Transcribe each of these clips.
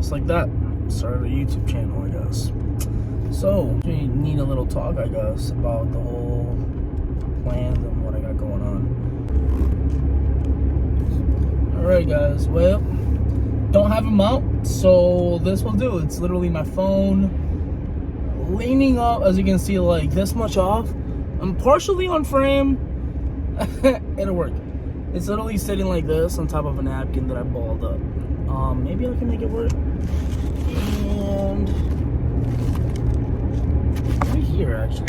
just like that, started a YouTube channel, I guess. So, we need a little talk, I guess, about the whole plans and what I got going on. Alright guys, well, don't have a mount, so this will do. It's literally my phone leaning up, as you can see, like this much off. I'm partially on frame. It'll work. It's literally sitting like this on top of a napkin that I balled up. Maybe I can make it work. And right here, actually.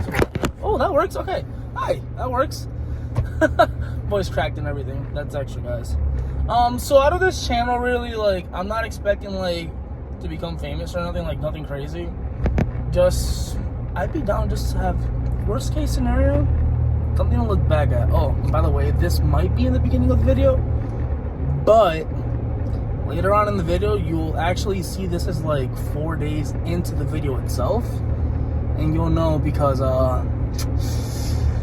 Oh, that works. Okay. Hi, that works. Voice cracked and everything. That's extra, guys. So out of this channel, really, like, I'm not expecting like to become famous or nothing, like nothing crazy. Just, I'd be down just to have, worst case scenario, something to look back at. Oh, by the way, this might be in the beginning of the video, but later on in the video, you'll actually see this is like 4 days into the video itself, and you'll know because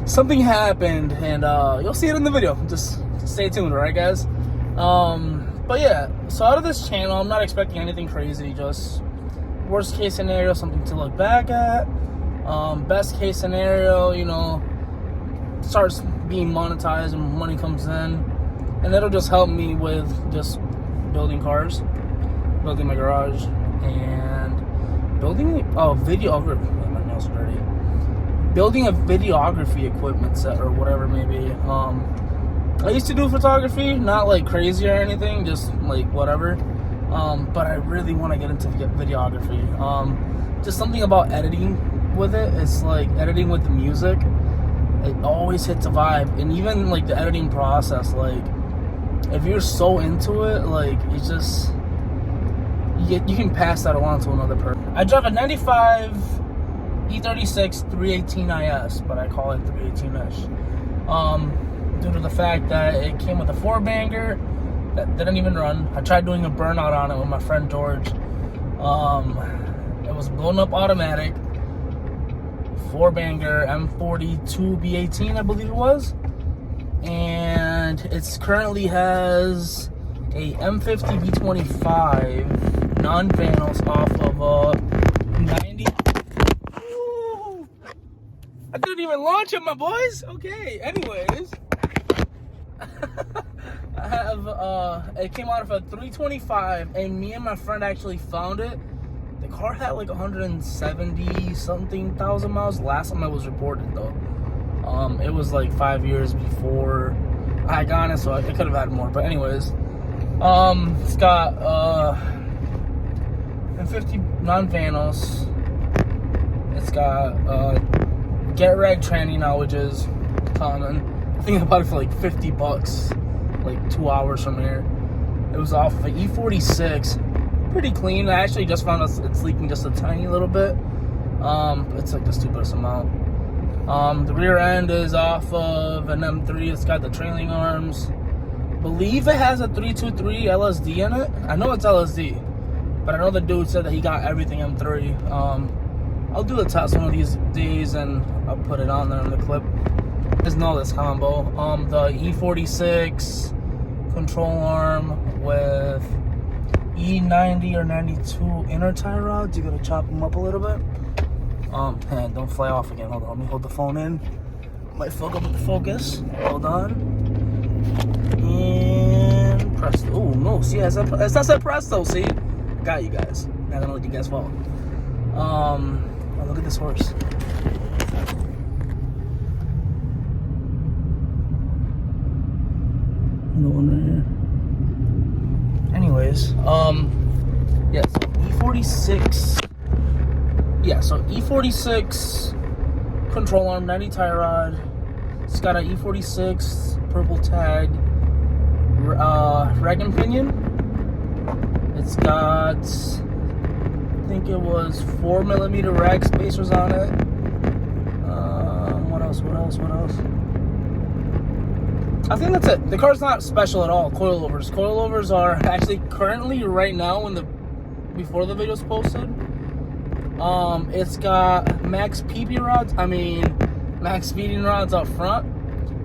something happened, and you'll see it in the video. Just stay tuned, alright guys? But yeah, so out of this channel, I'm not expecting anything crazy, just worst case scenario, something to look back at. Best case scenario, you know, starts being monetized and money comes in, and it'll just help me with just building cars, building my garage, and building videography. My nails are dirty. Building a videography equipment set or whatever it may be. I used to do photography, not like crazy or anything, just like whatever. But I really want to get into videography. Just something about editing with it. It's like editing with the music. It always hits a vibe. And even like the editing process, like if you're so into it, like it's just, you can pass that along to another person. I drive a 95 e36 318 IS, but I call it 318-ish. Due to the fact that it came with a 4-banger that didn't even run. I tried doing a burnout on it with my friend George. It was blown up automatic, 4-banger M42 B18, I believe it was, and it's currently has a M50 B25 non-panels off of 90. Ooh, I didn't even launch it, my boys. Okay, anyways. I have, it came out of a 325, and me and my friend actually found it. The car had like 170 something thousand miles last time I was reported though. It was like 5 years before I got it, so I could have had more, but anyways. It's got, M50 non-vanos. It's got, get rag tranny now, which is common. I think I bought it for like 50 bucks, like 2 hours from here. It was off of an e36, pretty clean. I actually just found out it's leaking just a tiny little bit. It's like the stupidest amount. The rear end is off of an M3. It's got the trailing arms. Believe it has a 323 LSD in it. I know it's LSD, but I know the dude said that he got everything M3. I'll do a test one of these days and I'll put it on there in the clip. Just know this combo. The e46 control arm with E90 or 92 inner tie rods. You gotta chop them up a little bit. And don't fly off again. Hold on, let me hold the phone in. Might fuck up with the focus. Hold on. And presto. Oh no, see, it's not said presto. See, I got you guys. Not gonna let you guys fall. Oh, look at this horse. The one right here. Anyways, yeah, so E46. Yeah, so E46 control arm, 90 tie rod. It's got an E46 purple tag, rag and pinion. It's got, I think it was 4mm rag spacers on it. What else? I think that's it. The car's not special at all. Coilovers. Coilovers are actually currently right now before the video's posted. It's got max PP rods. Max feeding rods up front,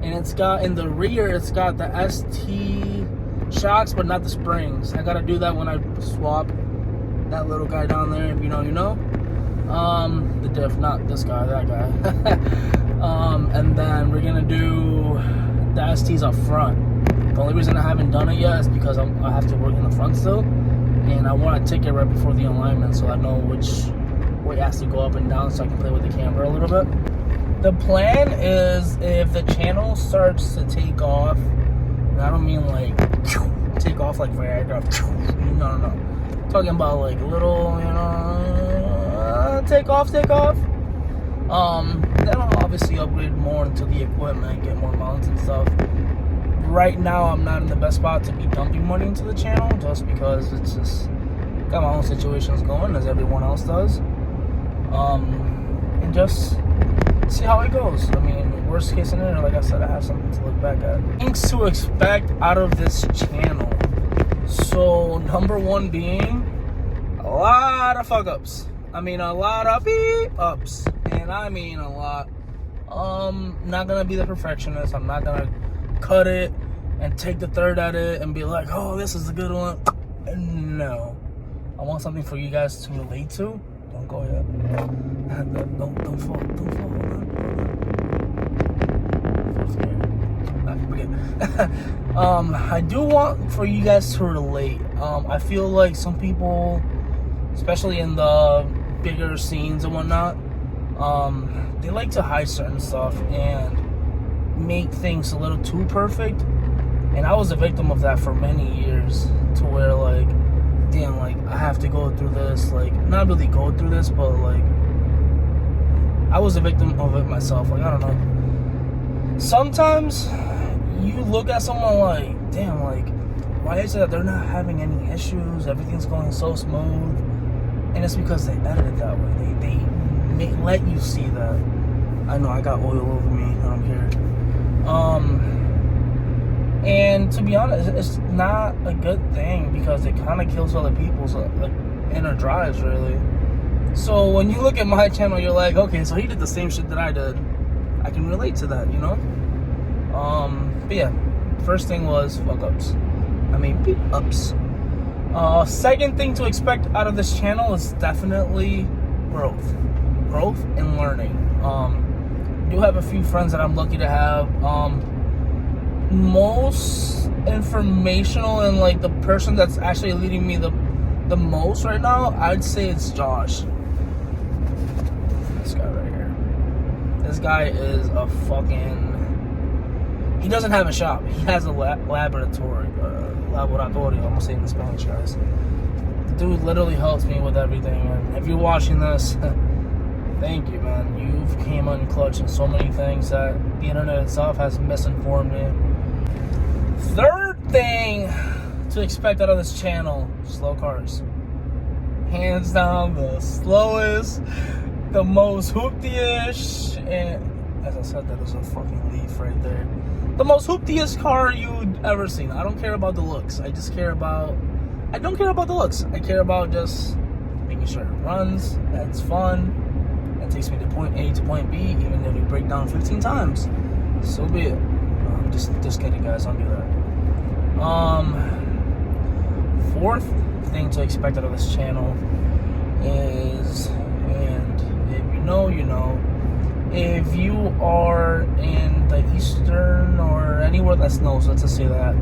and it's got in the rear. It's got the ST shocks, but not the springs. I gotta do that when I swap That little guy down there, if you know, you know. The diff, not this guy, that guy. And then we're gonna do the STs up front. The only reason I haven't done it yet is because I have to work in the front still, and I want a ticket right before the alignment so I know which way it has to go up and down so I can play with the camera a little bit. The plan is if the channel starts to take off, and I don't mean like take off like Viagra, no. I'm talking about like little, you know, take off. Then I'll obviously upgrade more into the equipment, get more mounts and stuff. Right now, I'm not in the best spot to be dumping money into the channel, just because it's just got my own situations going, as everyone else does. And just see how it goes. I mean, worst case scenario, like I said, I have something to look back at. Things to expect out of this channel. So, number one being a lot of fuck ups. I mean, a lot of beep ups. And I mean a lot. Not gonna be the perfectionist. I'm not gonna cut it and take the third at it and be like, oh, this is a good one. No. I want something for you guys to relate to. Don't go yet. Don't fall. I do want for you guys to relate. I feel like some people, especially in the bigger scenes and whatnot, they like to hide certain stuff and make things a little too perfect. And I was a victim of that for many years, to where like, damn, like I have to go through this, like not really go through this, but like I was a victim of it myself. Like, I don't know, sometimes you look at someone like, damn, like why is it that they're not having any issues, everything's going so smooth? And it's because they edit it that way. They let you see that. I know I got oil over me and I'm here. And to be honest, it's not a good thing, because it kind of kills other people's like inner drives, really. So when you look at my channel, you're like, okay, so he did the same shit that I did. I can relate to that, you know. But yeah, first thing was fuck ups. I mean, beep ups. Second thing to expect out of this channel is definitely growth and learning. I do have a few friends that I'm lucky to have. Most informational and like the person that's actually leading me the most right now, I'd say it's Josh. This guy right here. This guy is a fucking... He doesn't have a shop. He has a laboratory. I'm gonna say it in Spanish, guys. The dude literally helps me with everything. And if you're watching this, thank you, man. You've came unclutch in so many things that the internet itself has misinformed me. Third thing to expect out of this channel, slow cars. Hands down, the slowest, the most hoopty-ish, and as I said, that is a fucking leaf right there. The most hoopty-ish car you'd ever seen. I don't care about the looks. I don't care about the looks. I care about just making sure it runs, that it's fun, that takes me to point A to point B, even if we break down 15 times. So be it. Just kidding, guys. Don't do that. Fourth thing to expect out of this channel is, and if you know, you know, if you are in the eastern or anywhere that snows, let's just say that,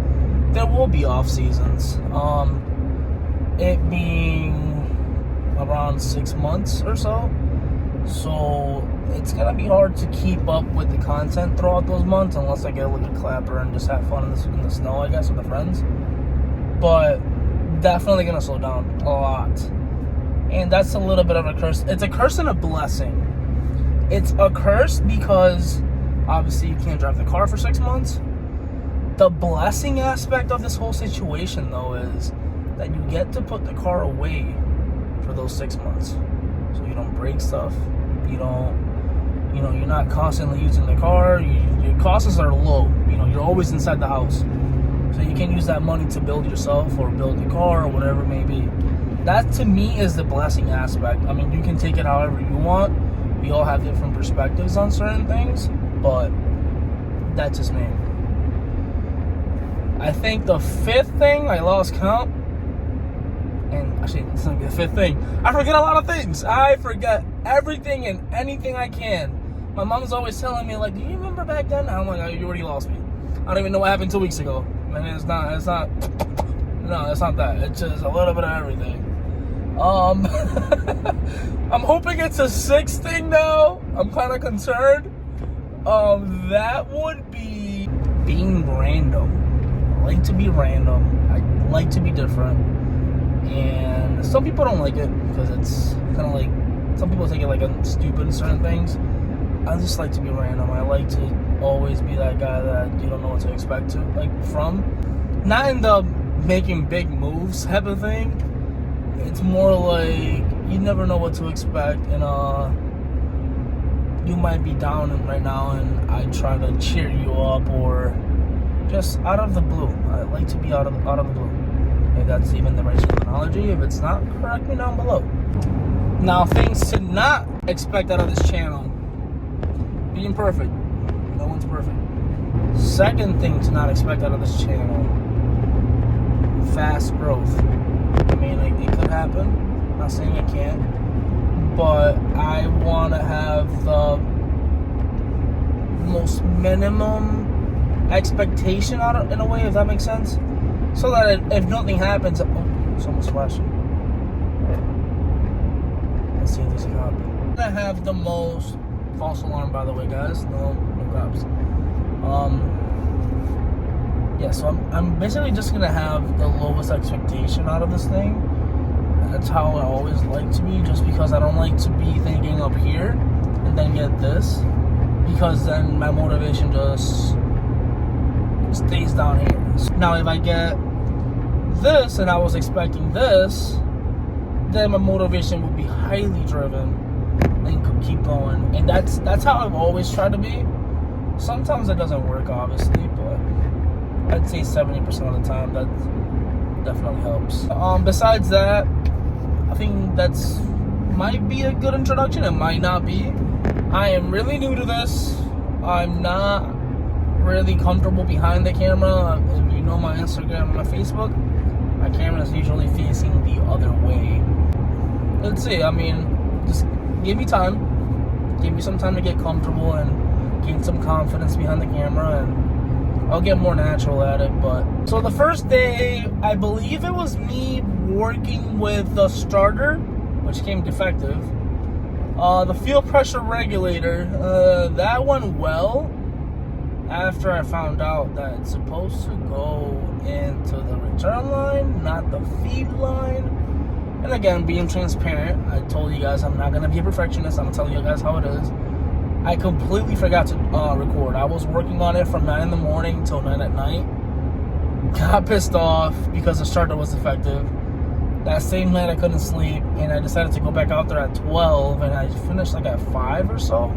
there will be off seasons. It being around 6 months or so. So it's gonna be hard to keep up with the content throughout those months, unless I get a little clapper and just have fun in the snow, I guess, with the friends. But definitely gonna slow down a lot. And that's a little bit of a curse. It's a curse and a blessing. It's a curse because obviously you can't drive the car for 6 months. The blessing aspect of this whole situation, though, is that you get to put the car away for those 6 months. So you don't break stuff. You don't, you know, you're not constantly using the car. Your costs are low. You know, you're always inside the house. So you can use that money to build yourself or build the car or whatever it may be. That, to me, is the blessing aspect. I mean, you can take it however you want. We all have different perspectives on certain things, but that's just me. I think the fifth thing, I lost count, And actually, it's gonna be the fifth thing. I forget a lot of things. I forget everything and anything I can. My mom's always telling me, like, do you remember back then? I'm like, oh, you already lost me. I don't even know what happened 2 weeks ago. And it's not, no, it's not that. It's just a little bit of everything. I'm hoping it's a sixth thing now. I'm kind of concerned. That would be being random. I like to be random. I like to be different. And some people don't like it because it's kind of like, some people take it like a stupid in certain things. I just like to be random. I like to always be that guy that you don't know what to expect from. Not in the making big moves type of thing. It's more like you never know what to expect, and you might be down right now, and I try to cheer you up, or just out of the blue. I like to be out of the blue. If that's even the right terminology. If it's not, correct me down below. Now, things to not expect out of this channel: being perfect. No one's perfect. Second thing to not expect out of this channel: fast growth. I mean, it could happen. I'm not saying it can't, but I want to have the most minimum expectation out of, in a way, if that makes sense, so that if nothing happens, someone's flashing. Let's see if there's a cop. I'm gonna have the most false alarm, by the way, guys. No cops. Yeah, so I'm basically just gonna have the lowest expectation out of this thing. That's how I always like to be, just because I don't like to be thinking up here and then get this, because then my motivation just stays down here. Now, if I get this and I was expecting this, then my motivation would be highly driven and could keep going. And that's how I've always tried to be. Sometimes it doesn't work, obviously, but I'd say 70% of the time that definitely helps. Besides that, I think that's might be a good introduction. It might not be. I am really new to this. I'm not really comfortable behind the camera. If you know my Instagram and my Facebook, my camera is usually facing the other way. Let's see. I mean, just give me time. Give me some time to get comfortable and gain some confidence behind the camera, and I'll get more natural at it. But so the first day, I believe it was me working with the starter, which came defective. The fuel pressure regulator, that went well, after I found out that it's supposed to go into the return line, not the feed line. And again, being transparent, I told you guys I'm not going to be a perfectionist. I'm going to tell you guys how it is. I completely forgot to record. I was working on it from 9 in the morning till 9 at night. Got pissed off because the starter was defective. That same night I couldn't sleep, and I decided to go back out there at 12, and I finished like at 5 or so.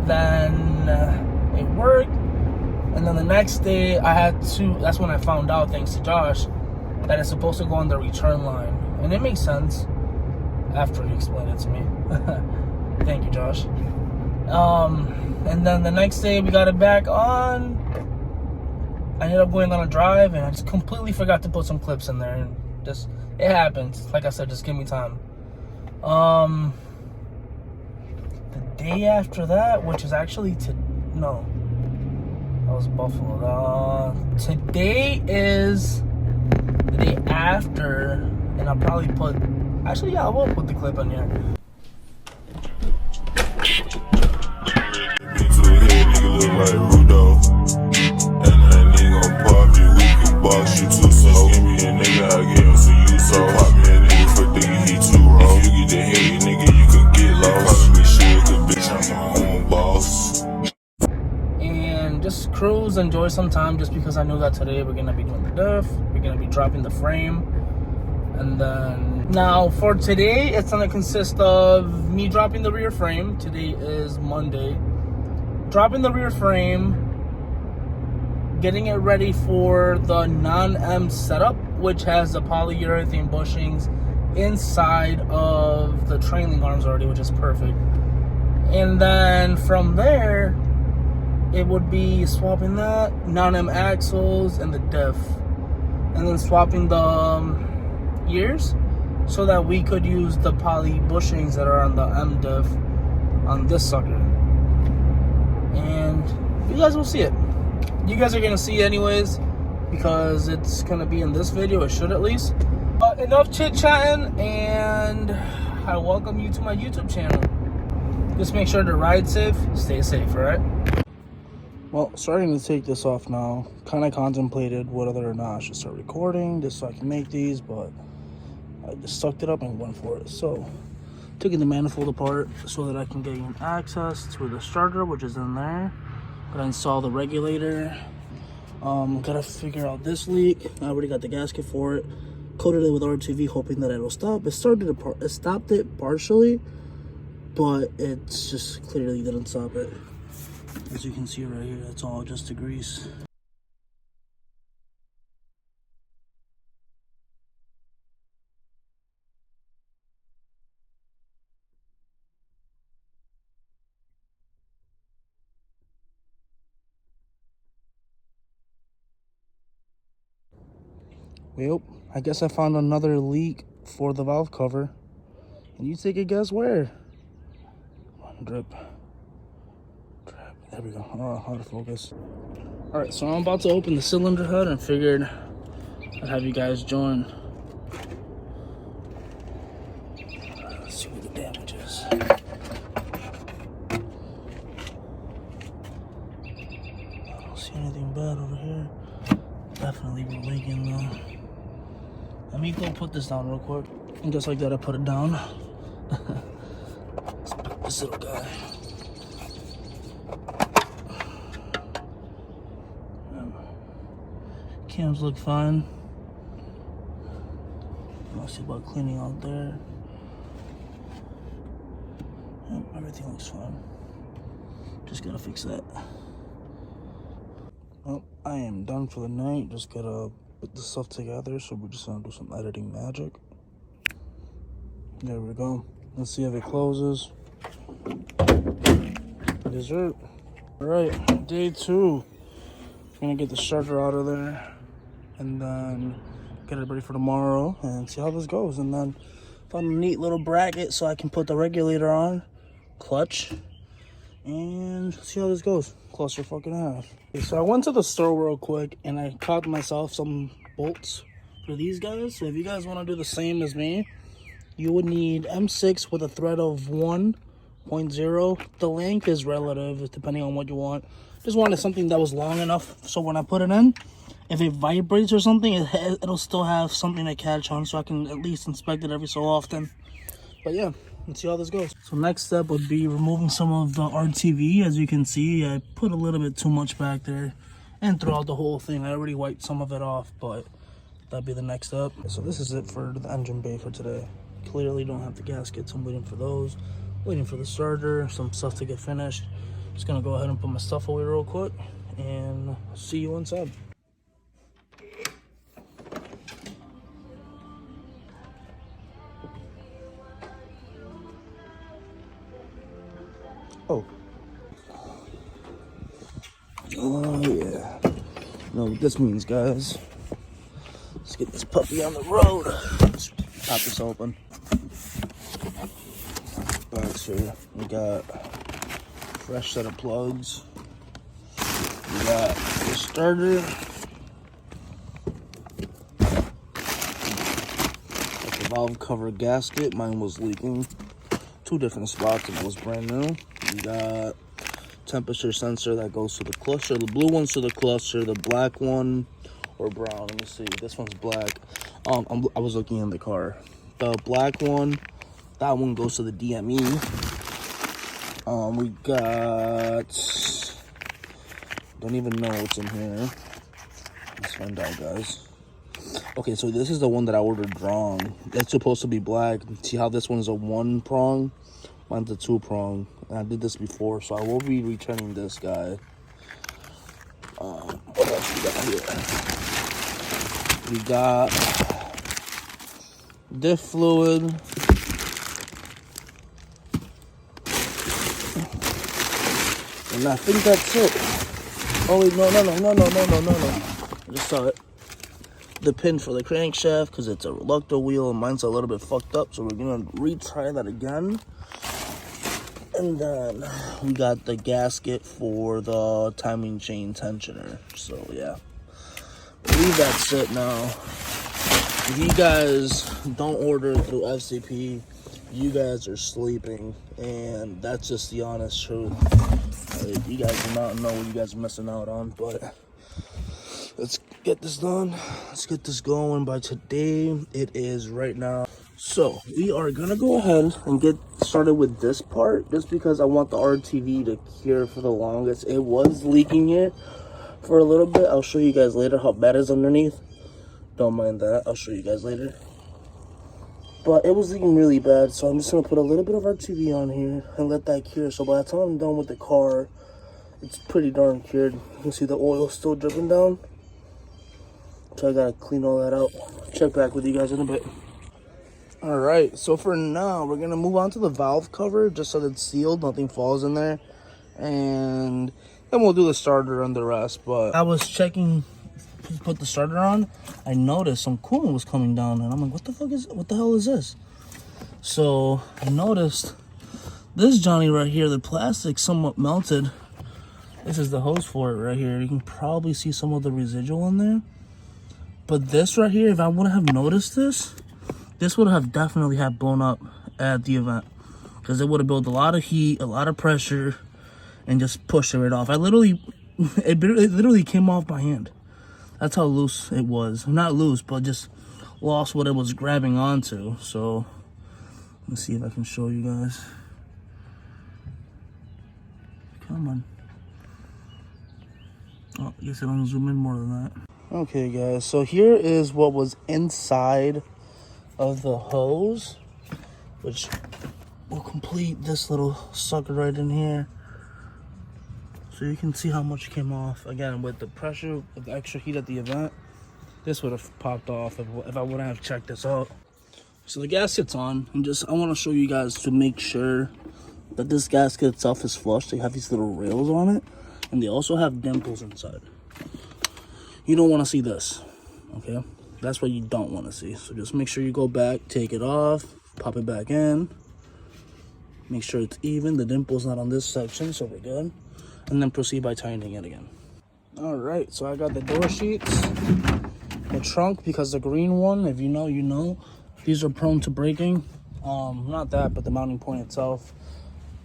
Then it worked, and then the next day I had to, that's when I found out, thanks to Josh, that it's supposed to go on the return line. And it makes sense after he explained it to me. Thank you, Josh. And then the next day we got it back on. I ended up going on a drive, and I just completely forgot to put some clips in there. And just, it happens. Like I said, just give me time. The day after that, which is actually no, that was Buffalo. Today is the day after, and I'll probably put, actually, yeah, I will put the clip in here. Box you too slow. Give me a nigga, I get him, so you so pop me a nigga for thinking he too raw. If you get the head, nigga, you could get lost. Call me shit, cause bitch, I'm my own boss. And just cruise, enjoy some time, just because I know that today we're gonna be doing the diff, we're gonna be dropping the frame. And then, now for today, it's gonna consist of me dropping the rear frame. Today is Monday. Dropping the rear frame, getting it ready for the non-M setup, which has the polyurethane bushings inside of the trailing arms already, which is perfect. And then from there, it would be swapping that, non-M axles, and the diff. and then swapping the ears so that we could use the poly bushings that are on the M diff on this sucker. And you guys will see it. You guys are gonna see it anyways because it's gonna be in this video. It should, at least. Enough chit-chatting, and I welcome you to my YouTube channel. Just make sure to ride safe, stay safe, alright? Well, starting to take this off now. Kind of contemplated whether or not I should start recording just so I can make these, but I just sucked it up and went for it. So, taking the manifold apart so that I can gain access to the starter, which is in there. Gotta install the regulator. Gotta figure out this leak. I already got the gasket for it. Coated it with RTV, hoping that it'll stop. It stopped it partially, but it's just clearly didn't stop it. As you can see right here, it's all just the grease. Well, I guess I found another leak for the valve cover. And you take a guess where? Drip. There we go. Oh, out of focus. Alright, so I'm about to open the cylinder head and figured I'd have you guys join. Let's see what the damage is. I don't see anything bad over here. Definitely we're leaking though. Let me go put this down real quick. And just like that, I put it down. Let's pick this little guy. Cams look fine. I'll see about cleaning out there. Yep, everything looks fine. Just gotta fix that. Well, I am done for the night. Just gotta put this stuff together, so we're just gonna do some editing magic. There we go. Let's see if it closes. Dessert. Alright, day 2. Gonna get the starter out of there and then get it ready for tomorrow and see how this goes. And then found a neat little bracket so I can put the regulator on, clutch, and see how this goes. Cluster fucking half. Okay, so I went to the store real quick and I caught myself some bolts for these guys. So if you guys want to do the same as me, you would need M6 with a thread of 1.0. The length is relative depending on what you want. Just wanted something that was long enough so when I put it in, if it vibrates or something, it'll still have something to catch on, so I can at least inspect it every so often. But yeah, let's see how this goes. So next step would be removing some of the RTV. As you can see, I put a little bit too much back there and throughout the whole thing. I already wiped some of it off, but that'd be the next step. So this is it for the engine bay for today. Clearly don't have the gaskets. I'm waiting for those. Waiting for the starter, some stuff to get finished. Just gonna go ahead and put my stuff away real quick and see you inside. Oh yeah. You know what this means, guys. Let's get this puppy on the road. Let's pop this open. Box here. We got fresh set of plugs. We got the starter. Got the valve cover gasket. Mine was leaking. 2 different spots and it was brand new. We got temperature sensor that goes to the clutcher. The blue one's to the clutcher. The black one, or brown, let me see. This one's black. I was looking in the car. The black one, that one goes to the DME. We got, don't even know what's in here. Let's find out, guys. Okay, so this is the one that I ordered wrong. It's supposed to be black. See how this one's a 1-prong? Mine's a 2-prong. And I did this before, so I will be returning this guy. What else we got here? We got diff fluid. And I think that's it. Oh wait, no. I just saw it. the pin for the crankshaft because it's a reluctor wheel and mine's a little bit fucked up, so we're gonna retry that again. And then we got the gasket for the timing chain tensioner. So yeah, leave that sit now. If you guys don't order through FCP, you guys are sleeping, and that's just the honest truth. You guys do not know what you guys are missing out on, but let's get this done. Let's get this going by today. It is right now. So we are gonna go ahead and get started with this part just because I want the RTV to cure for the longest. It was leaking here for a little bit. I'll show you guys later how bad it is underneath. Don't mind that. I'll show you guys later. But it was leaking really bad, so I'm just gonna put a little bit of RTV on here and let that cure. So by the time I'm done with the car, it's pretty darn cured. You can see the oil still dripping down. So I gotta clean all that out. Check back with you guys in a bit. Alright, so for now, we're gonna move on to the valve cover just so that it's sealed, nothing falls in there. And then we'll do the starter and the rest. But I was checking to put the starter on, I noticed some coolant was coming down, and I'm like, what the hell is this? So I noticed this Johnny right here, the plastic somewhat melted. This is the hose for it right here. You can probably see some of the residual in there. But this right here, if I wouldn't have noticed this would have definitely have blown up at the event, because it would have built a lot of heat, a lot of pressure, and just pushed it right off. It literally came off my hand. That's how loose it was. Not loose, but just lost what it was grabbing onto. So let's see if I can show you guys. Come on. Oh, I guess I don't zoom in more than that. Okay, guys. So here is what was inside of the hose, which will complete this little sucker right in here. So you can see how much came off. Again, with the pressure, with the extra heat at the event, this would have popped off if I wouldn't have checked this out. So the gasket's on, and I want to show you guys to make sure that this gasket itself is flush. They have these little rails on it, and they also have dimples inside. You don't want to see this, okay? That's what you don't want to see. So just make sure you go back, take it off, pop it back in. Make sure it's even. The dimple's not on this section, so we're good. And then proceed by tightening it again. All right, so I got the door sheets, the trunk, because the green one, if you know, you know, these are prone to breaking. Not that, but the mounting point itself.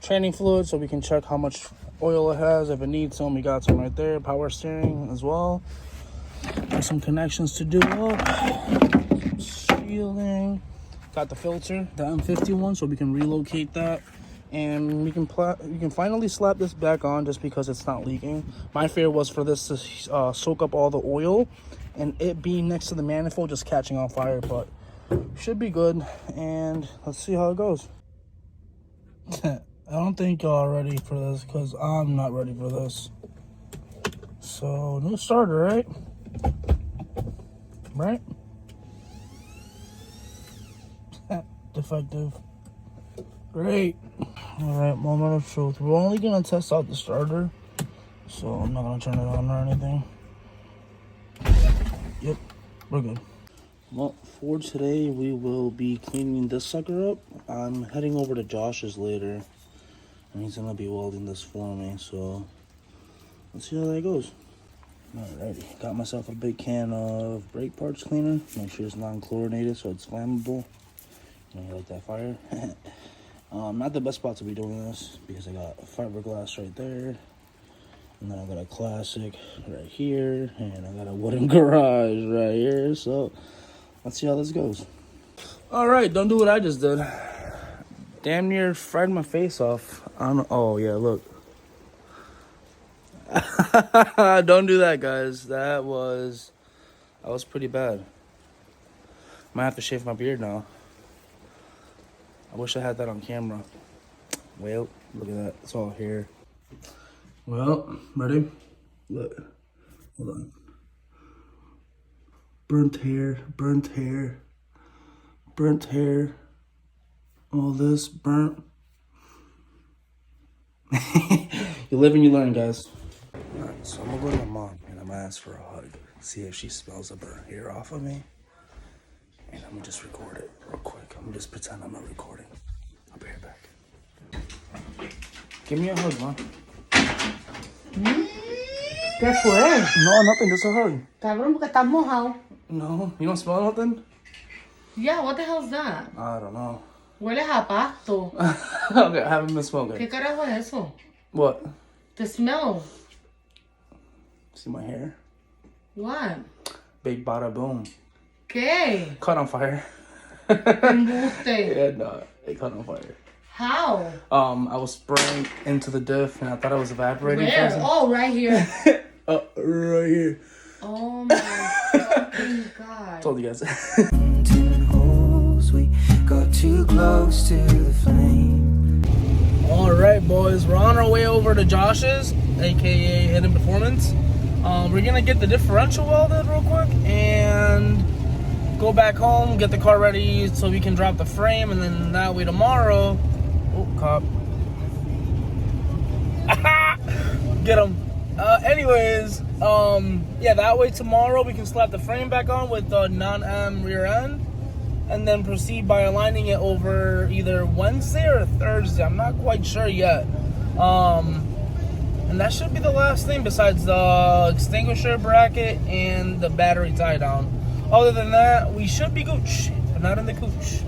Training fluid, so we can check how much oil it has. If it needs some, we got some right there. Power steering as well. Got some connections to do up. Sealing. Got the filter, the M51, so we can relocate that. And we can finally slap this back on just because it's not leaking. My fear was for this to soak up all the oil and it being next to the manifold just catching on fire, but should be good. And let's see how it goes. I don't think y'all are ready for this because I'm not ready for this. So new starter, right? Right? Defective. Great. Alright, moment of truth. We're only gonna test out the starter, so I'm not gonna turn it on or anything. Yep, we're good. Well, for today, we will be cleaning this sucker up. I'm heading over to Josh's later, and he's gonna be welding this for me, so let's see how that goes. Alrighty, got myself a big can of brake parts cleaner. Make sure it's non-chlorinated so it's flammable. You like that fire? Not the best spot to be doing this because I got fiberglass right there, and then I got a classic right here, and I got a wooden garage right here. So let's see how this goes. All right, don't do what I just did. Damn near fried my face off. Oh yeah, look. Don't do that, guys. That was pretty bad. Might have to shave my beard now. I wish I had that on camera. Well, look at that. It's all hair. Well, ready? Look. Hold on. Burnt hair, burnt hair, burnt hair. All this burnt. You live and you learn, guys. Alright, so I'm gonna go to my mom and I'm gonna ask for a hug. see if she smells up her hair off of me. And I'm gonna just record it real quick. I'm gonna just pretend I'm not recording. I'll be right back. Give me a hug, man. ¿Qué fue? No, nothing, just a hug. Cabrón, porque estás mojado. No, you don't smell nothing? Yeah, what the hell's that? I don't know. Hueles a pasto. Okay, I haven't been smoking. ¿Qué carajo es eso? What? The smell. See my hair? What? Big bada boom. ¿Qué? Caught on fire. Embuste. Yeah, no, it caught on fire. How? I was spraying into the diff and I thought it was evaporating. Where? Oh, right here. Right here. Oh my fucking God. Told you guys. We got too close to the flame. Alright, boys, we're on our way over to Josh's, aka Hidden Performance. We're gonna get the differential welded real quick and go back home, get the car ready so we can drop the frame, and then that way tomorrow. Oh, cop. Get him. Anyways, yeah, that way tomorrow we can slap the frame back on with the non-M rear end, and then proceed by aligning it over either Wednesday or Thursday. I'm not quite sure yet. And that should be the last thing besides the extinguisher bracket and the battery tie down. Other than that, we should be gooch, but not in the cooch.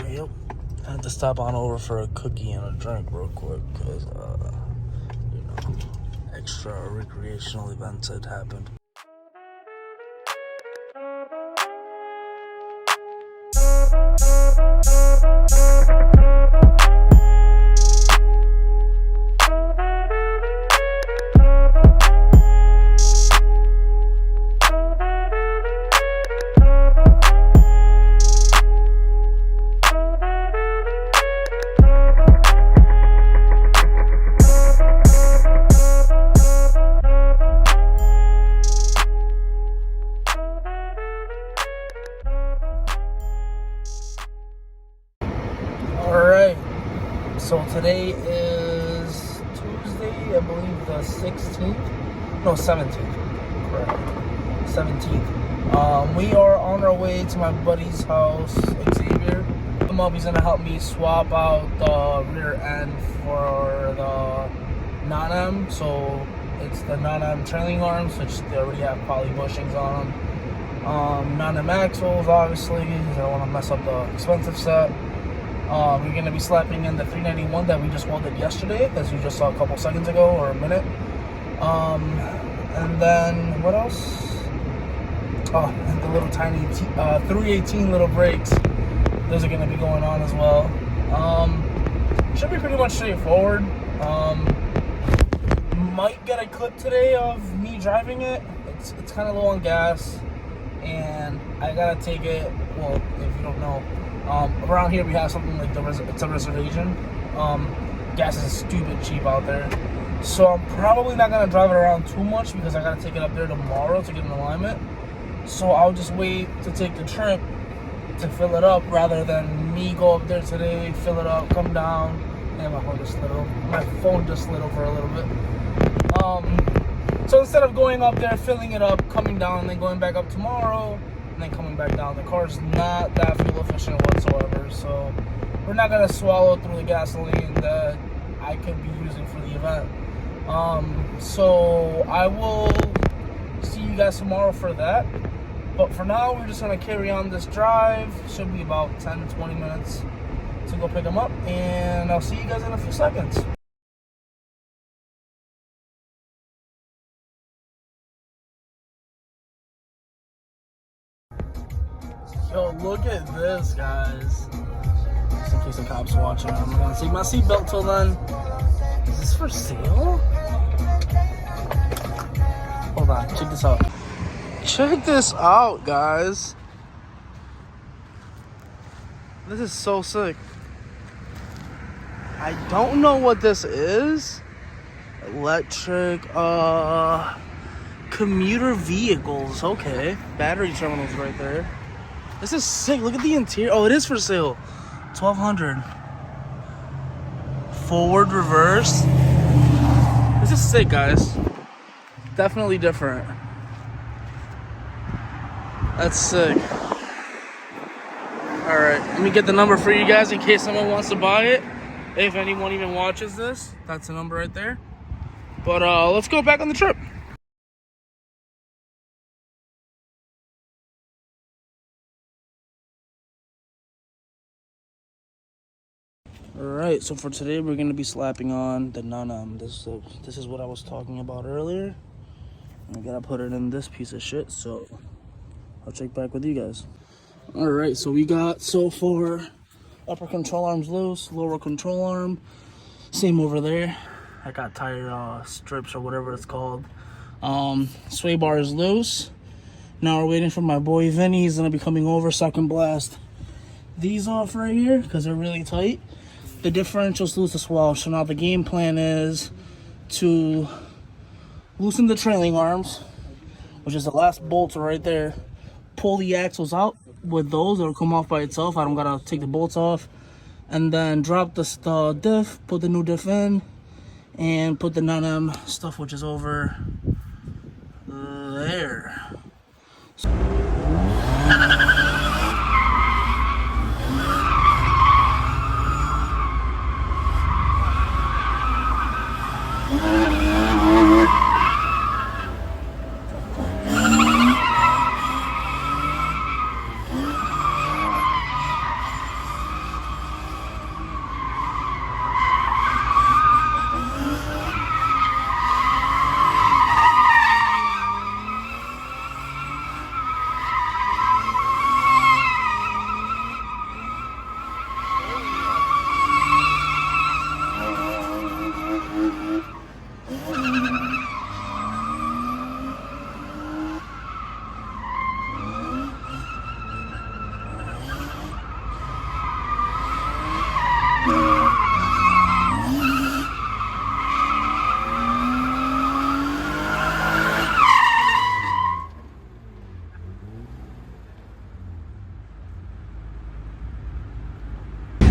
Yep. I had to stop on over for a cookie and a drink real quick because, you know, extra recreational events had happened. Alright, so today is Tuesday, I believe the 16th? No, 17th, correct, 17th. We are on our way to my buddy's house, Xavier. He's gonna help me swap out the rear end for the non-M, so it's the non-M trailing arms, which they already have poly bushings on them. Non-M axles, obviously, because I don't want to mess up the expensive set. We're going to be slapping in the 391 that we just welded yesterday, as you just saw a couple seconds ago, or a minute. And then, what else? Oh, and the little tiny 318 little brakes. Those are going to be going on as well. Should be pretty much straightforward. Might get a clip today of me driving it. It's kind of low on gas, and I got to take it, well, if you don't know, around here we have something like it's a reservation. Gas is stupid cheap out there, so I'm probably not gonna drive it around too much because I gotta take it up there tomorrow to get an alignment. So I'll just wait to take the trip to fill it up rather than me go up there today, fill it up, come down, and my phone just slid over a little bit. So instead of going up there, filling it up, coming down, and then going back up tomorrow, and then coming back down, the car's not that fuel efficient whatsoever, so we're not going to swallow through the gasoline that I could be using for the event. So I will see you guys tomorrow for that, but for now we're just going to carry on this drive. Should be about 10-20 minutes to go pick them up, and I'll see you guys in a few seconds. Yo, look at this, guys. Just in case the cops watching, I'm gonna take my seatbelt till then. Is this for sale? Hold on, check this out. Check this out, guys. This is so sick. I don't know what this is. Electric, commuter vehicles. Okay. Battery terminals right there. This is sick. Look at the interior. Oh, it is for sale. 1200. Forward, reverse. This is sick, guys. Definitely different. That's sick. Alright, let me get the number for you guys in case someone wants to buy it. If anyone even watches this, that's the number right there. But let's go back on the trip. Alright, so for today we're going to be slapping on the Nanam. This is what I was talking about earlier. I gotta put it in this piece of shit, so I'll check back with you guys. Alright, so we got so far upper control arms loose, lower control arm, same over there. I got tire strips or whatever it's called. Sway bar is loose. Now we're waiting for my boy Vinny. He's gonna be coming over so I can blast these off right here because they're really tight. The differential's loose as well. So now the game plan is to loosen the trailing arms, which is the last bolts right there. Pull the axles out with those. It'll come off by itself. I don't gotta take the bolts off. And then drop the diff, put the new diff in, and put the non-M stuff, which is over there.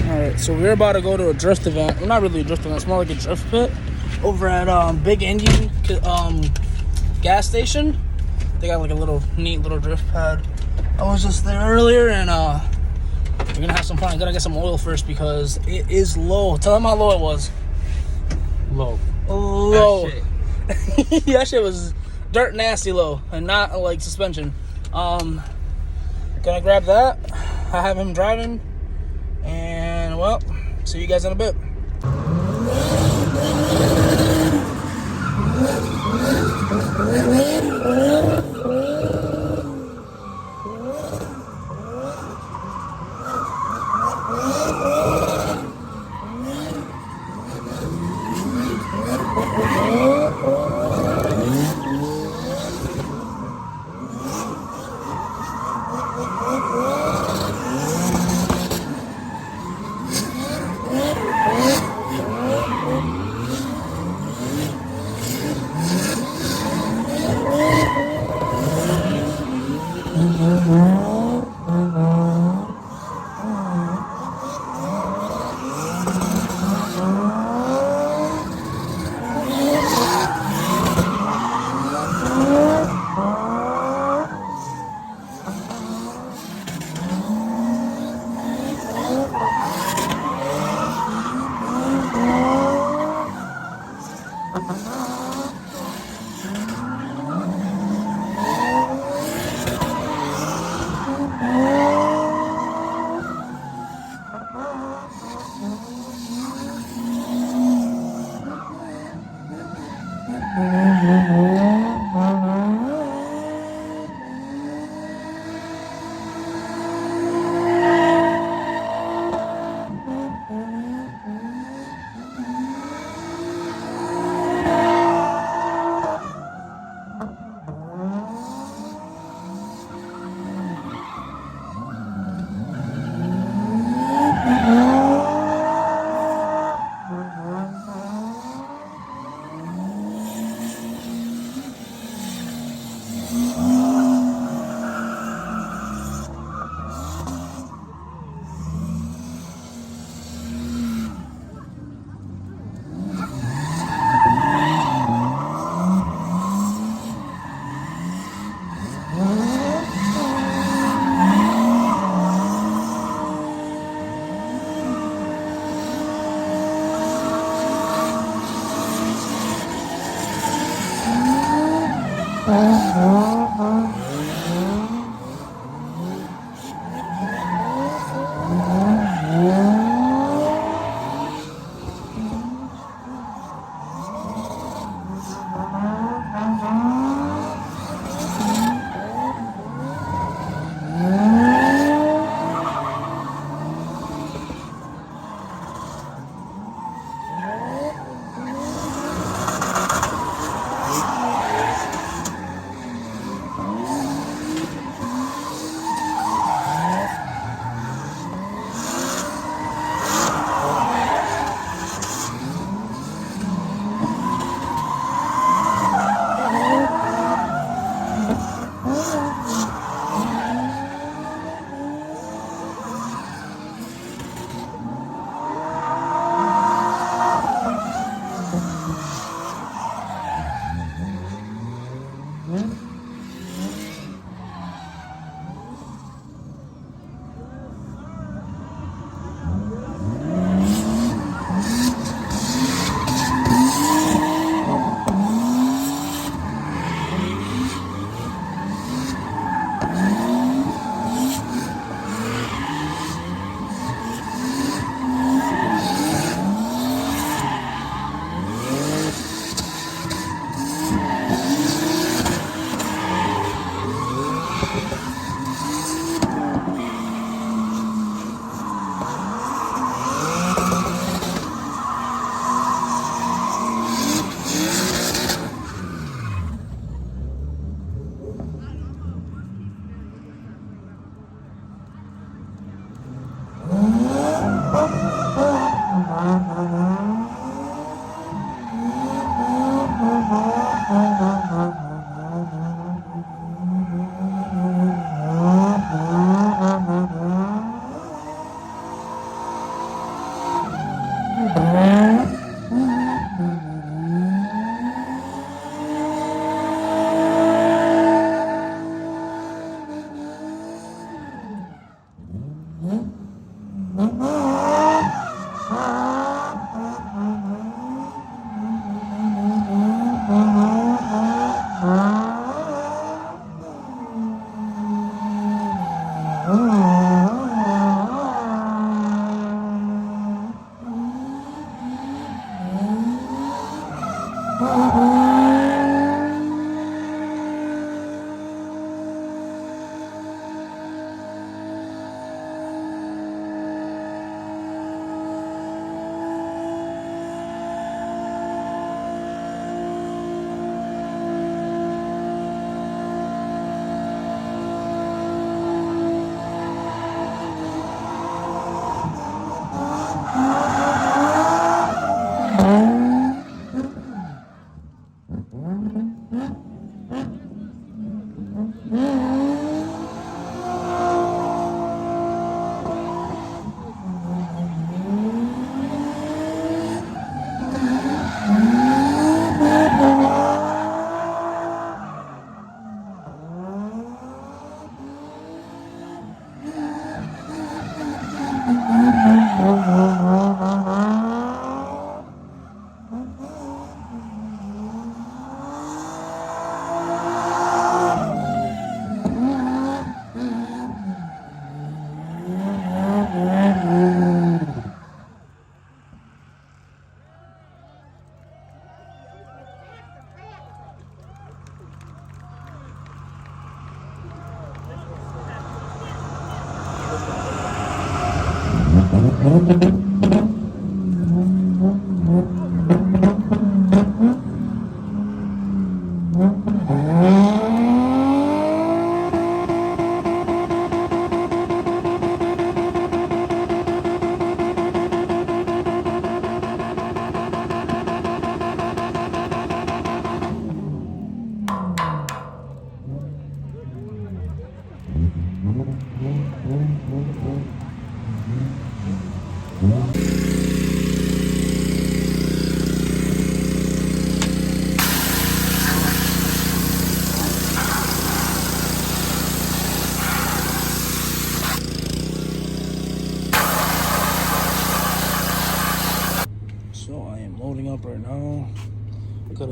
Alright, so we're about to go to a drift event. Well, not really a drift event, it's more like a drift pit over at Big Indian gas station. They got like a little neat little drift pad. I was just there earlier and we're gonna have some fun. I gotta get some oil first because it is low. Tell them how low it was. Low. Low. That shit was dirt nasty low and not like suspension. Gonna grab that. I have him driving. And well, see you guys in a bit.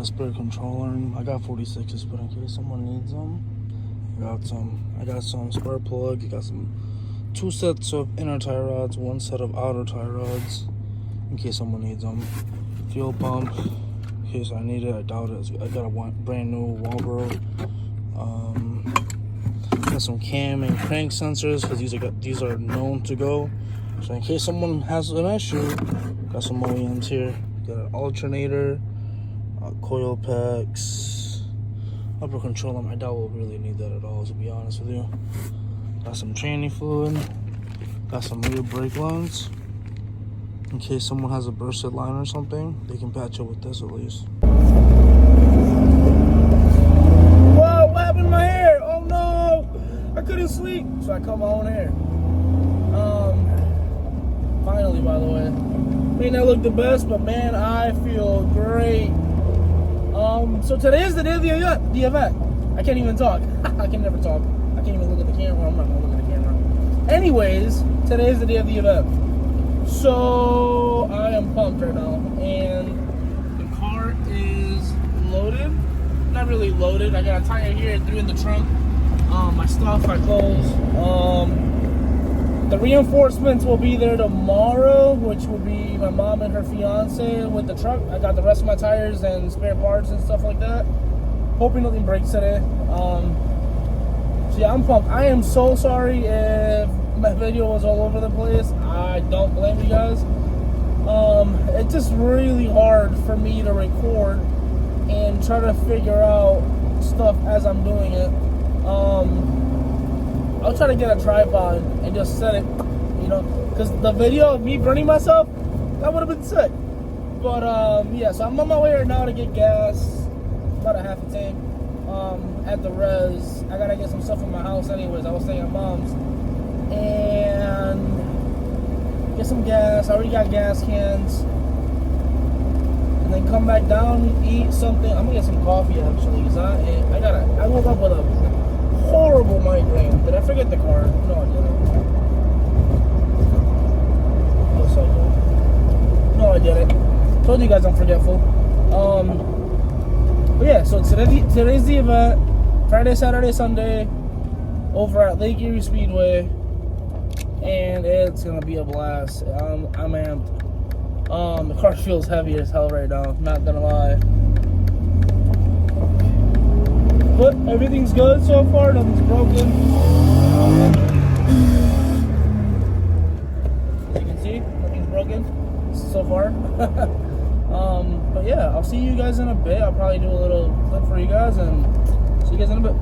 a spare controller. I got 46s, but in case someone needs them, I got some spare plug. I got some 2 sets of inner tie rods, 1 set of outer tie rods, in case someone needs them. Fuel pump, in case I need it. I doubt it. I got a brand new Walbro. Got some cam and crank sensors because these are known to go. So in case someone has an issue, got some OEMs here. Got an alternator, coil packs, upper control arm. I doubt we'll really need that at all, to be honest with you. Got some training fluid. Got some rear brake lines. In case someone has a bursted line or something, they can patch it with this at least. Whoa, what happened to my hair? Oh no! I couldn't sleep, so I cut my own hair. Finally, by the way. May not look the best, but man, I feel great. So today is the day of the event. I can't even talk. I can never talk. I can't even look at the camera. I'm not gonna look at the camera. Anyways, today is the day of the event. So I am pumped right now, and the car is loaded. Not really loaded. I got a tire here, 3 in the trunk. My stuff, my clothes. The reinforcements will be there tomorrow, which will be my mom and her fiance with the truck. I got the rest of my tires and spare parts and stuff like that. Hoping nothing breaks today. So yeah, I'm pumped. I am so sorry if my video was all over the place. I don't blame you guys. It's just really hard for me to record and try to figure out stuff as I'm doing it. I'll try to get a tripod and just set it, you know, because the video of me burning myself, that would have been sick. But yeah, so I'm on my way right now to get gas, about a half a tank, at the res. I gotta get some stuff in my house anyways. I was staying at mom's, and get some gas. I already got gas cans, and then come back down, eat something. I'm gonna get some coffee actually, because I woke up with a horrible migraine. Did I forget the card? No, I didn't. Yes, I did. No, I didn't. Told you guys I'm forgetful. But yeah, so today's the event. Friday, Saturday, Sunday, over at Lake Erie Speedway, and it's gonna be a blast. I'm amped. The car feels heavy as hell right now. Not gonna lie. But everything's good so far, nothing's broken. As you can see, nothing's broken so far. But yeah, I'll see you guys in a bit. I'll probably do a little clip for you guys, and see you guys in a bit.